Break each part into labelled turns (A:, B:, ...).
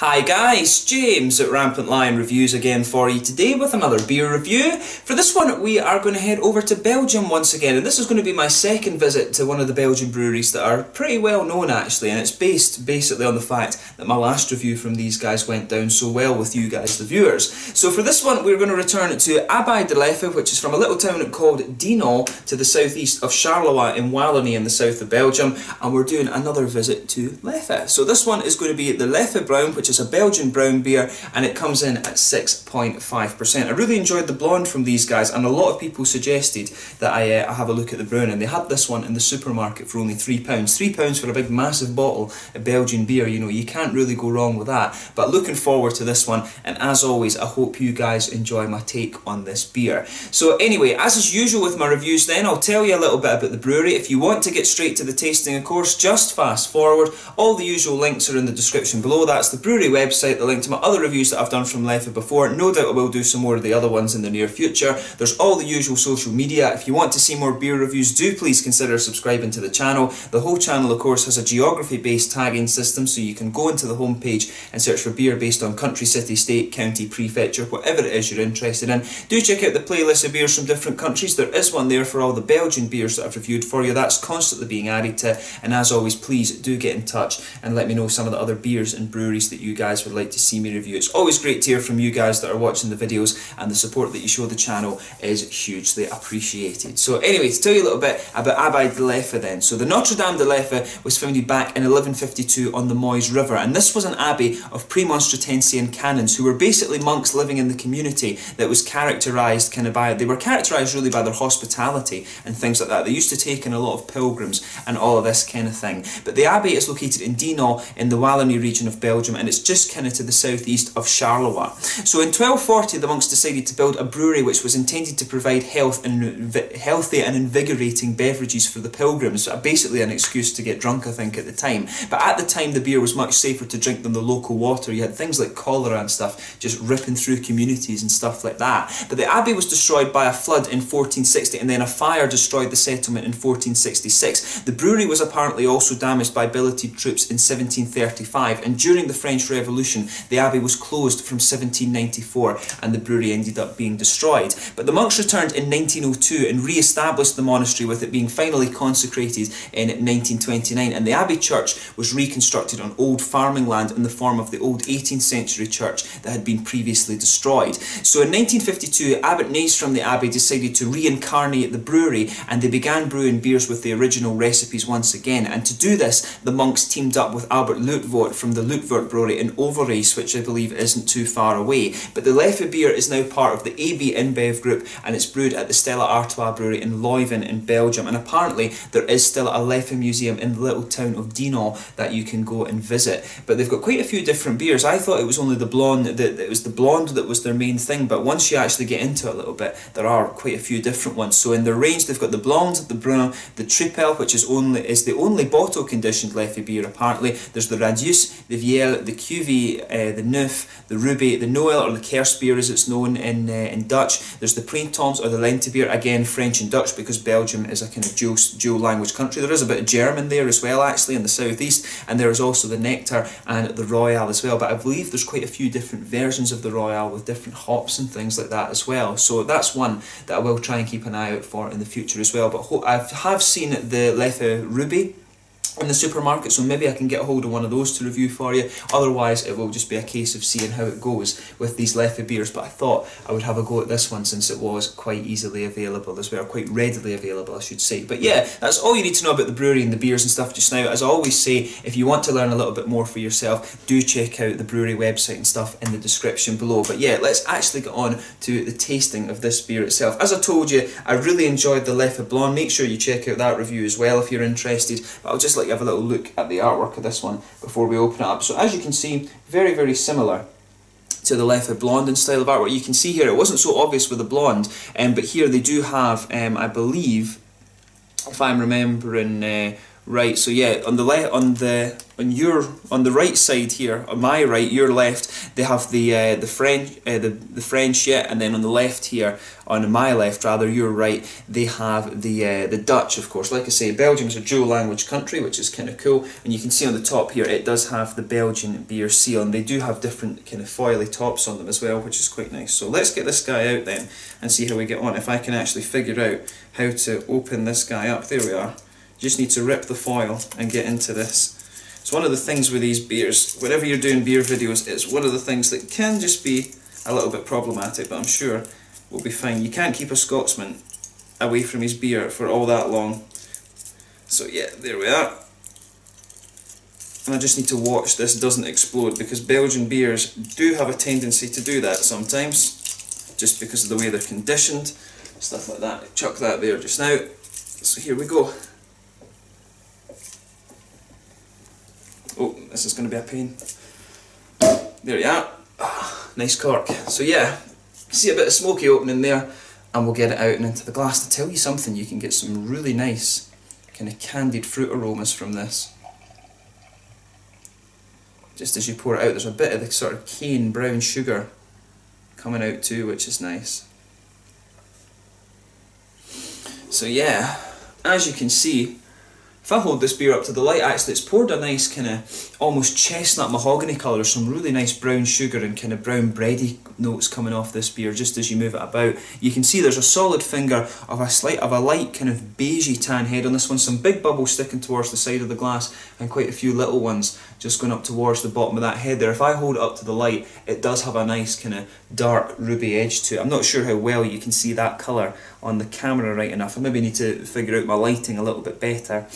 A: Hi guys, James at RampantLionReviews again for you today with another beer review. For this one we are going to head over to Belgium once again, and this is going to be my second visit to one of the Belgian breweries that are pretty well known actually, and it's based basically on the fact that my last review from these guys went down so well with you guys, the viewers. So for this one we're going to return to Abbaye De Leffe, which is from a little town called Dinant to the southeast of Charleroi in Wallonie in the south of Belgium, and we're doing another visit to Leffe. So this one is going to be the Leffe Bruin, which is a Belgian brown beer, and it comes in at 6.5%. I really enjoyed the blonde from these guys, and a lot of people suggested that I have a look at the brown, and they had this one in the supermarket for only £3. £3 for a big massive bottle of Belgian beer, you know, you can't really go wrong with that. But looking forward to this one, and as always I hope you guys enjoy my take on this beer. So anyway, as is usual with my reviews then, I'll tell you a little bit about the brewery. If you want to get straight to the tasting, of course, just fast forward. All the usual links are in the description below. That's the brewery website, the link to my other reviews that I've done from Leffe before. No doubt I will do some more of the other ones in the near future. There's all the usual social media. If you want to see more beer reviews, do please consider subscribing to the channel. The whole channel, of course, has a geography-based tagging system, so you can go into the homepage and search for beer based on country, city, state, county, prefecture, whatever it is you're interested in. Do check out the playlist of beers from different countries. There is one there for all the Belgian beers that I've reviewed for you. That's constantly being added to, and as always, please do get in touch and let me know some of the other beers and breweries that you guys would like to see me review. It's always great to hear from you guys that are watching the videos, and the support that you show the channel is hugely appreciated. So anyway, to tell you a little bit about Abbaye De Leffe then. So the Notre Dame de Leffe was founded back in 1152 on the Meuse River, and this was an abbey of Premonstratensian canons who were basically monks living in the community that was characterised they were characterised really by their hospitality and things like that. They used to take in a lot of pilgrims and all of this kind of thing. But the abbey is located in Dinant in the Wallonie region of Belgium, and it's just kind of to the southeast of Charleroi. So in 1240 the monks decided to build a brewery which was intended to provide healthy and invigorating beverages for the pilgrims. Basically an excuse to get drunk, I think, at the time. But at the time the beer was much safer to drink than the local water. You had things like cholera and stuff just ripping through communities and stuff like that. But the abbey was destroyed by a flood in 1460, and then a fire destroyed the settlement in 1466. The brewery was apparently also damaged by billeted troops in 1735, and during the French Revolution the abbey was closed from 1794 and the brewery ended up being destroyed. But the monks returned in 1902 and re-established the monastery, with it being finally consecrated in 1929, and the abbey church was reconstructed on old farming land in the form of the old 18th century church that had been previously destroyed. So in 1952 Abbot Nays from the abbey decided to reincarnate the brewery, and they began brewing beers with the original recipes once again. And to do this the monks teamed up with Albert Luitvoort from the Luitvoort brewery in Overijse, which I believe isn't too far away. But the Leffe beer is now part of the AB-Inbev group, and it's brewed at the Stella Artois brewery in Leuven in Belgium, and apparently there is still a Leffe museum in the little town of Dinant that you can go and visit. But they've got quite a few different beers. I thought it was only the blonde, it was the blonde that was their main thing, but once you actually get into it a little bit, there are quite a few different ones. So in their range they've got the blonde, the brun, the triple, which is the only bottle conditioned Leffe beer apparently. There's the Radius, the Viel, the Cuvée, the Neuf, the Ruby, the Noël, or the Kerstbier as it's known in Dutch. There's the Printemps or the Lentebier, again French and Dutch because Belgium is a kind of dual language country. There is a bit of German there as well actually in the southeast, and there is also the Nectar and the Royale as well. But I believe there's quite a few different versions of the Royale with different hops and things like that as well. So that's one that I will try and keep an eye out for in the future as well. But I have seen the Leffe Ruby in the supermarket, so maybe I can get a hold of one of those to review for you. Otherwise it will just be a case of seeing how it goes with these Leffe beers. But I thought I would have a go at this one since it was quite easily available as well, quite readily available I should say. But yeah, that's all you need to know about the brewery and the beers and stuff just now. As I always say, if you want to learn a little bit more for yourself, do check out the brewery website and stuff in the description below. But yeah, let's actually get on to the tasting of this beer itself. As I told you, I really enjoyed the Leffe Blonde. Make sure you check out that review as well if you're interested. But I'll just let you have a little look at the artwork of this one before we open it up. So as you can see, very, very similar to the Leffe Blonde in style of artwork. You can see here, it wasn't so obvious with the blonde, but here they do have, I believe, if I'm remembering Right, so yeah, on the right side here, on my right, your left, they have the French, yeah, and then on the left here, on my left rather, your right, they have the Dutch, of course. Like I say, Belgium is a dual language country, which is kind of cool, and you can see on the top here, it does have the Belgian beer seal, and they do have different kind of foily tops on them as well, which is quite nice. So let's get this guy out then and see how we get on. If I can actually figure out how to open this guy up, there we are. Just need to rip the foil and get into this. It's one of the things with these beers, whenever you're doing beer videos, it's one of the things that can just be a little bit problematic, but I'm sure we'll be fine. You can't keep a Scotsman away from his beer for all that long. So yeah, there we are. And I just need to watch this doesn't explode, because Belgian beers do have a tendency to do that sometimes, just because of the way they're conditioned, stuff like that. Chuck that there just now. So here we go. Oh, this is going to be a pain. There you are. Ah, nice cork. So yeah, see a bit of smoky opening there, and we'll get it out and into the glass. To tell you something, you can get some really nice kind of candied fruit aromas from this. Just as you pour it out, there's a bit of the sort of cane brown sugar coming out too, which is nice. So yeah, as you can see, if I hold this beer up to the light, actually it's poured a nice kind of almost chestnut mahogany colour, some really nice brown sugar and kind of brown bready notes coming off this beer just as you move it about. You can see there's a solid finger of a light kind of beigey tan head on this one, some big bubbles sticking towards the side of the glass and quite a few little ones just going up towards the bottom of that head there. If I hold it up to the light, it does have a nice kind of dark ruby edge to it. I'm not sure how well you can see that colour on the camera right enough. I maybe need to figure out my lighting a little bit better.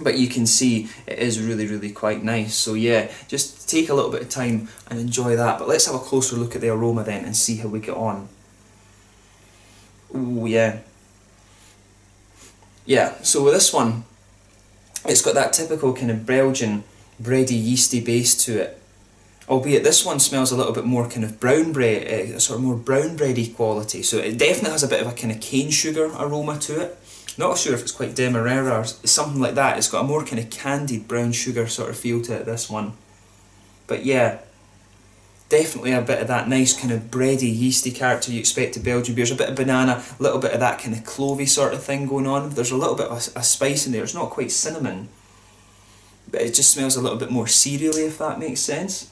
A: But you can see it is really, really quite nice. So yeah, just take a little bit of time and enjoy that. But let's have a closer look at the aroma then and see how we get on. Ooh, yeah. Yeah, so with this one, it's got that typical kind of Belgian bready, yeasty base to it. Albeit this one smells a little bit more kind of brown bread, sort of more brown bready quality. So it definitely has a bit of a kind of cane sugar aroma to it. Not sure if it's quite Demerara or something like that. It's got a more kind of candied brown sugar sort of feel to it, this one. But yeah, definitely a bit of that nice kind of bready, yeasty character you expect to Belgian beers. A bit of banana, a little bit of that kind of clovey sort of thing going on. There's a little bit of a spice in there. It's not quite cinnamon, but it just smells a little bit more cereally, if that makes sense.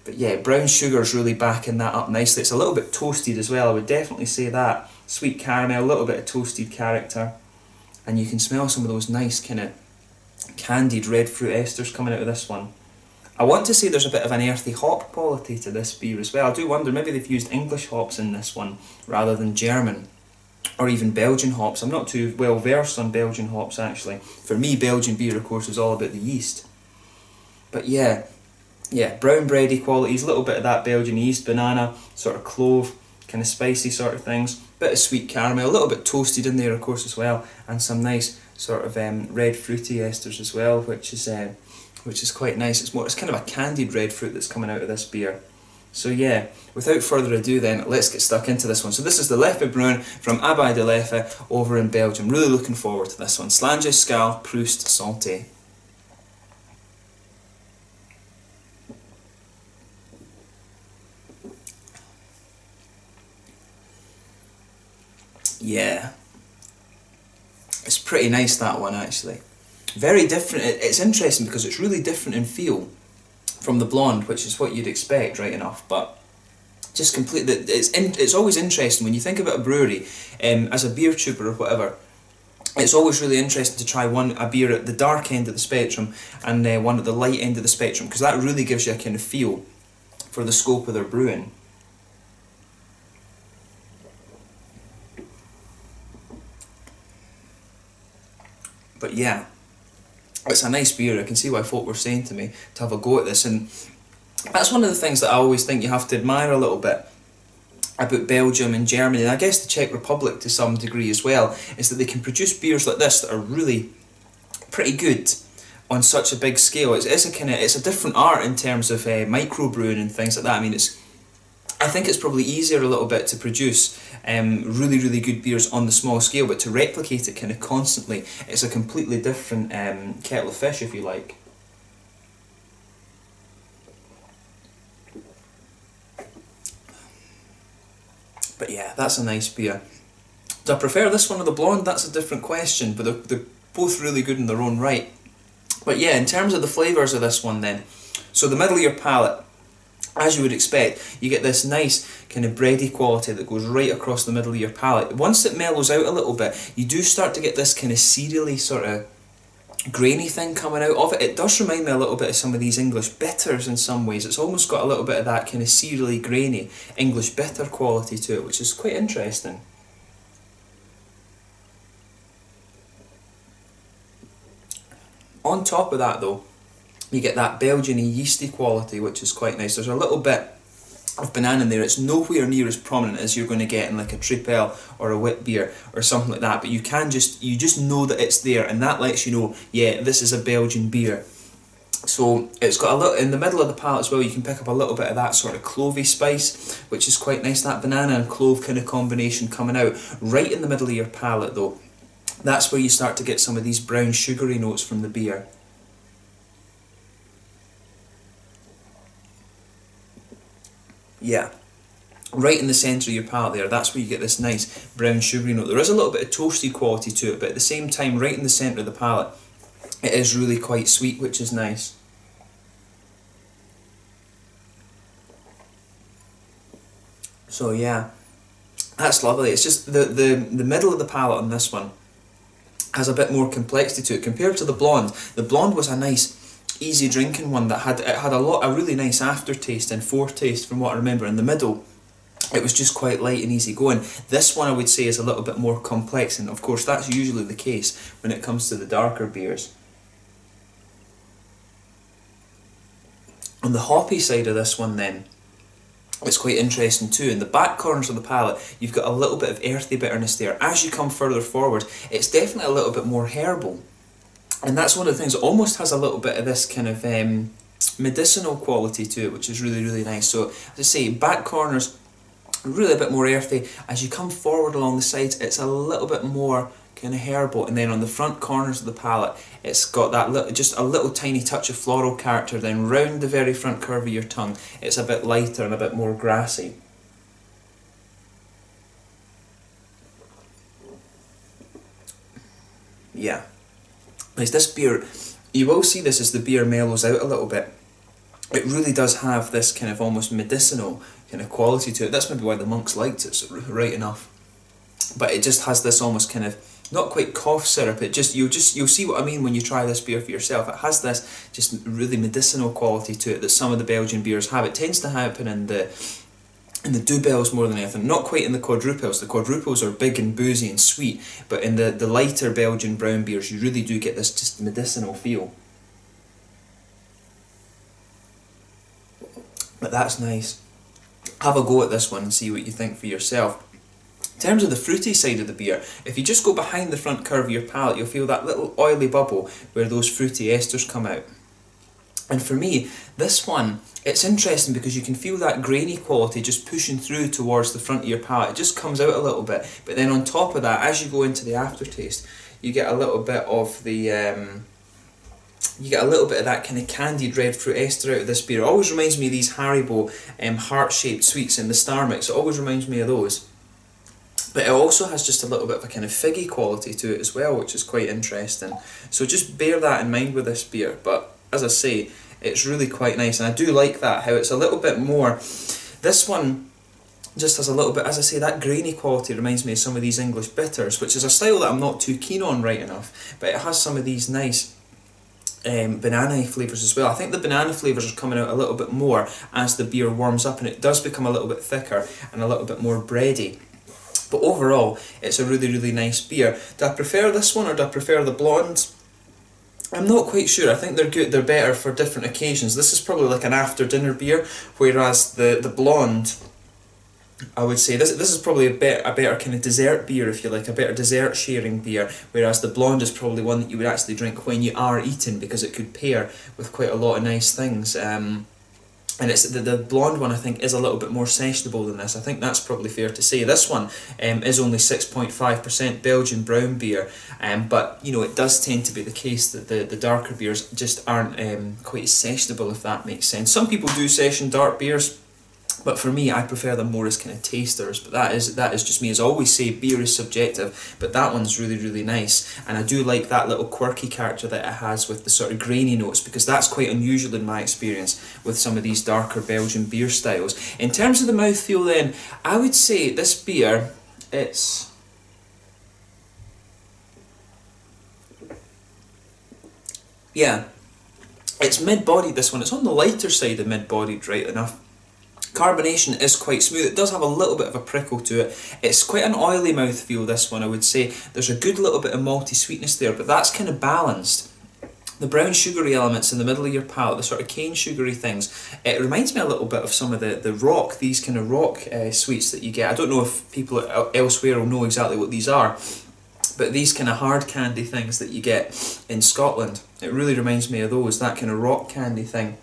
A: But yeah, brown sugar's really backing that up nicely. It's a little bit toasted as well, I would definitely say that. Sweet caramel, a little bit of toasted character. And you can smell some of those nice kind of candied red fruit esters coming out of this one. I want to say there's a bit of an earthy hop quality to this beer as well. I do wonder, maybe they've used English hops in this one rather than German. Or even Belgian hops. I'm not too well versed on Belgian hops actually. For me, Belgian beer of course is all about the yeast. But yeah, brown bready qualities, a little bit of that Belgian yeast, banana, sort of clove, kind of spicy sort of things, bit of sweet caramel, a little bit toasted in there of course as well, and some nice sort of red fruity esters as well, which is quite nice. It's kind of a candied red fruit that's coming out of this beer. So yeah, without further ado then, let's get stuck into this one. So this is the Leffe Bruin from Abbaye De Leffe over in Belgium. Really looking forward to this one. Slange Scal Proust Santé. Yeah, it's pretty nice, that one actually. Very different. It's interesting because it's really different in feel from the blonde, which is what you'd expect, right enough, but just completely, it's always interesting when you think about a brewery, as a beer tuber or whatever. It's always really interesting to try a beer at the dark end of the spectrum and one at the light end of the spectrum, because that really gives you a kind of feel for the scope of their brewing. But yeah, it's a nice beer. I can see why folk were saying to me to have a go at this, and that's one of the things that I always think you have to admire a little bit about Belgium and Germany, and I guess the Czech Republic to some degree as well, is that they can produce beers like this that are really pretty good on such a big scale. It's a different art in terms of microbrewing and things like that. I mean, I think it's probably easier a little bit to produce really, really good beers on the small scale, but to replicate it kind of constantly, it's a completely different kettle of fish, if you like. But yeah, that's a nice beer. Do I prefer this one or the blonde? That's a different question, but they're both really good in their own right. But yeah, in terms of the flavours of this one then, so the middle of your palate, as you would expect, you get this nice kind of bready quality that goes right across the middle of your palate. Once it mellows out a little bit, you do start to get this kind of cereally sort of grainy thing coming out of it. It does remind me a little bit of some of these English bitters in some ways. It's almost got a little bit of that kind of cereally grainy English bitter quality to it, which is quite interesting. On top of that though, you get that Belgian-y yeasty quality, which is quite nice. There's a little bit of banana in there. It's nowhere near as prominent as you're going to get in like a Tripel or a wit beer or something like that, but you just know that it's there, and that lets you know, yeah, this is a Belgian beer. So it's got a little, in the middle of the palate as well, you can pick up a little bit of that sort of clovey spice, which is quite nice, that banana and clove kind of combination coming out. Right in the middle of your palate though, that's where you start to get some of these brown sugary notes from the beer. Yeah, right in the centre of your palate there, that's where you get this nice brown sugary note. There is a little bit of toasty quality to it, but at the same time, right in the centre of the palate, it is really quite sweet, which is nice. So yeah, that's lovely. It's just the middle of the palate on this one has a bit more complexity to it compared to the blonde. The blonde was a nice, easy drinking one that had a really nice aftertaste and foretaste from what I remember. In the middle, it was just quite light and easy going. This one I would say is a little bit more complex, and of course that's usually the case when it comes to the darker beers. On the hoppy side of this one then, it's quite interesting too. In the back corners of the palate, you've got a little bit of earthy bitterness there. As you come further forward, it's definitely a little bit more herbal. And that's one of the things, it almost has a little bit of this kind of medicinal quality to it, which is really, really nice. So, as I say, back corners, really a bit more earthy. As you come forward along the sides, it's a little bit more kind of herbal. And then on the front corners of the palate, it's got that little, just a little tiny touch of floral character. Then round the very front curve of your tongue, it's a bit lighter and a bit more grassy. Yeah. As this beer, you will see this as the beer mellows out a little bit. It really does have this kind of almost medicinal kind of quality to it. That's maybe why the monks liked it, so right enough. But it just has this almost kind of, not quite cough syrup, you'll see what I mean when you try this beer for yourself. It has this just really medicinal quality to it that some of the Belgian beers have. It tends to happen in the doubles more than anything, not quite in the quadruples. The quadruples are big and boozy and sweet, but in the lighter Belgian brown beers you really do get this just medicinal feel. But that's nice. Have a go at this one and see what you think for yourself. In terms of the fruity side of the beer, if you just go behind the front curve of your palate, you'll feel that little oily bubble where those fruity esters come out. And for me, this one, it's interesting because you can feel that grainy quality just pushing through towards the front of your palate. It just comes out a little bit, but then on top of that, as you go into the aftertaste, you get a little bit of the that kind of candied red fruit ester out of this beer. It always reminds me of these Haribo heart-shaped sweets in the Star Mix. It always reminds me of those. But it also has just a little bit of a kind of figgy quality to it as well, which is quite interesting. So just bear that in mind with this beer. But as I say, it's really quite nice, and I do like that, how it's a little bit more. This one just has a little bit, as I say, that grainy quality reminds me of some of these English bitters, which is a style that I'm not too keen on right enough, but it has some of these nice banana flavours as well. I think the banana flavours are coming out a little bit more as the beer warms up, and it does become a little bit thicker and a little bit more bready. But overall, it's a really, really nice beer. Do I prefer this one or do I prefer the blonde? I'm not quite sure. I think they're good. They're better for different occasions. This is probably like an after-dinner beer, whereas the blonde, I would say, this is probably a better kind of dessert beer, if you like, a better dessert sharing beer, whereas the blonde is probably one that you would actually drink when you are eating, because it could pair with quite a lot of nice things. And it's the blonde one, I think, is a little bit more sessionable than this. I think that's probably fair to say. This one is only 6.5% Belgian brown beer, but you know, it does tend to be the case that the darker beers just aren't quite as sessionable, if that makes sense. Some people do session dark beers, but for me, I prefer them more as kind of tasters. But that is just me. As I always say, beer is subjective, but that one's really, really nice. And I do like that little quirky character that it has with the sort of grainy notes, because that's quite unusual in my experience with some of these darker Belgian beer styles. In terms of the mouthfeel then, I would say this beer, it's... yeah, it's mid-bodied, this one. It's on the lighter side of mid-bodied, right enough. Carbonation is quite smooth. It does have a little bit of a prickle to it. It's quite an oily mouthfeel, this one, I would say. There's a good little bit of malty sweetness there, but that's kind of balanced. The brown sugary elements in the middle of your palate, the sort of cane sugary things, it reminds me a little bit of some of the rock, these kind of rock sweets that you get. I don't know if people elsewhere will know exactly what these are, but these kind of hard candy things that you get in Scotland, it really reminds me of those, that kind of rock candy thing.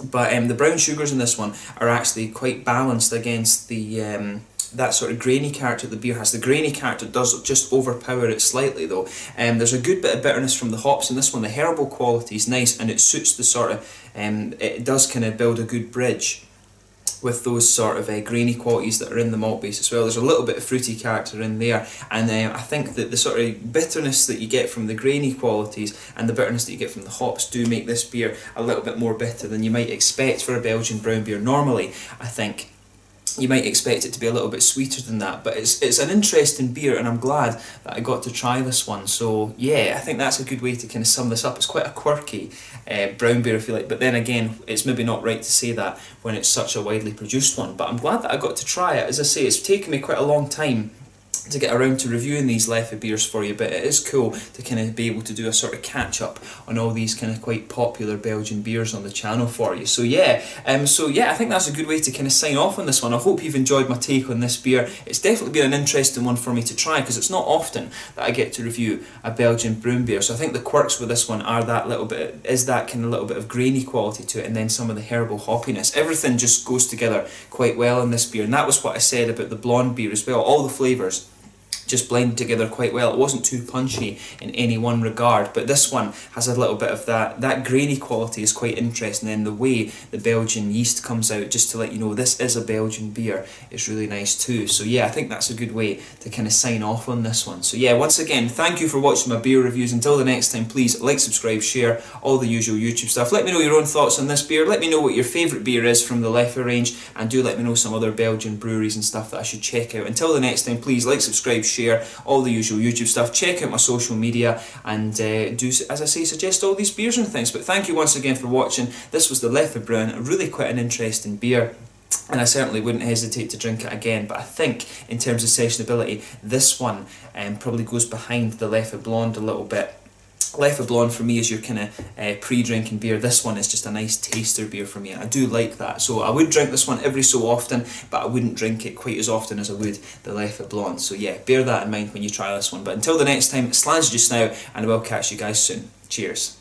A: But the brown sugars in this one are actually quite balanced against the that sort of grainy character the beer has. The grainy character does just overpower it slightly though. There's a good bit of bitterness from the hops in this one. The herbal quality is nice, and it suits the sort of, it does kind of build a good bridge with those sort of grainy qualities that are in the malt base as well. There's a little bit of fruity character in there, and I think that the sort of bitterness that you get from the grainy qualities and the bitterness that you get from the hops do make this beer a little bit more bitter than you might expect for a Belgian brown beer. Normally, I think you might expect it to be a little bit sweeter than that, but it's an interesting beer, and I'm glad that I got to try this one. So yeah, I think that's a good way to kind of sum this up. It's quite a quirky brown beer, if you like, but then again, it's maybe not right to say that when it's such a widely produced one, but I'm glad that I got to try it. As I say, it's taken me quite a long time to get around to reviewing these Leffe beers for you, but it is cool to kind of be able to do a sort of catch up on all these kind of quite popular Belgian beers on the channel for you. So yeah, I think that's a good way to kind of sign off on this one. I hope you've enjoyed my take on this beer. It's definitely been an interesting one for me to try, because it's not often that I get to review a Belgian brown beer. So I think the quirks with this one are that little bit, is that kind of little bit of grainy quality to it, and then some of the herbal hoppiness. Everything just goes together quite well in this beer, and that was what I said about the blonde beer as well. All the flavours just blended together quite well. It wasn't too punchy in any one regard, but this one has a little bit of that grainy quality is quite interesting, and the way the Belgian yeast comes out, just to let you know this is a Belgian beer, is really nice too. So yeah, I think that's a good way to kind of sign off on this one. So yeah, once again, thank you for watching my beer reviews. Until the next time, please like, subscribe, share, all the usual YouTube stuff. Let me know your own thoughts on this beer. Let me know what your favourite beer is from the Leffe range, and do let me know some other Belgian breweries and stuff that I should check out. Until the next time, please like, subscribe, share, all the usual YouTube stuff. Check out my social media, and do, as I say, suggest all these beers and things. But thank you once again for watching. This was the Leffe Bruin, really quite an interesting beer, and I certainly wouldn't hesitate to drink it again. But I think in terms of sessionability, this one probably goes behind the Leffe Blonde a little bit. Leffe Blonde for me is your kind of pre-drinking beer. This one is just a nice taster beer for me, and I do like that. So I would drink this one every so often, but I wouldn't drink it quite as often as I would the Leffe Blonde. So yeah, bear that in mind when you try this one. But until the next time, slàinte just now, and I will catch you guys soon. Cheers.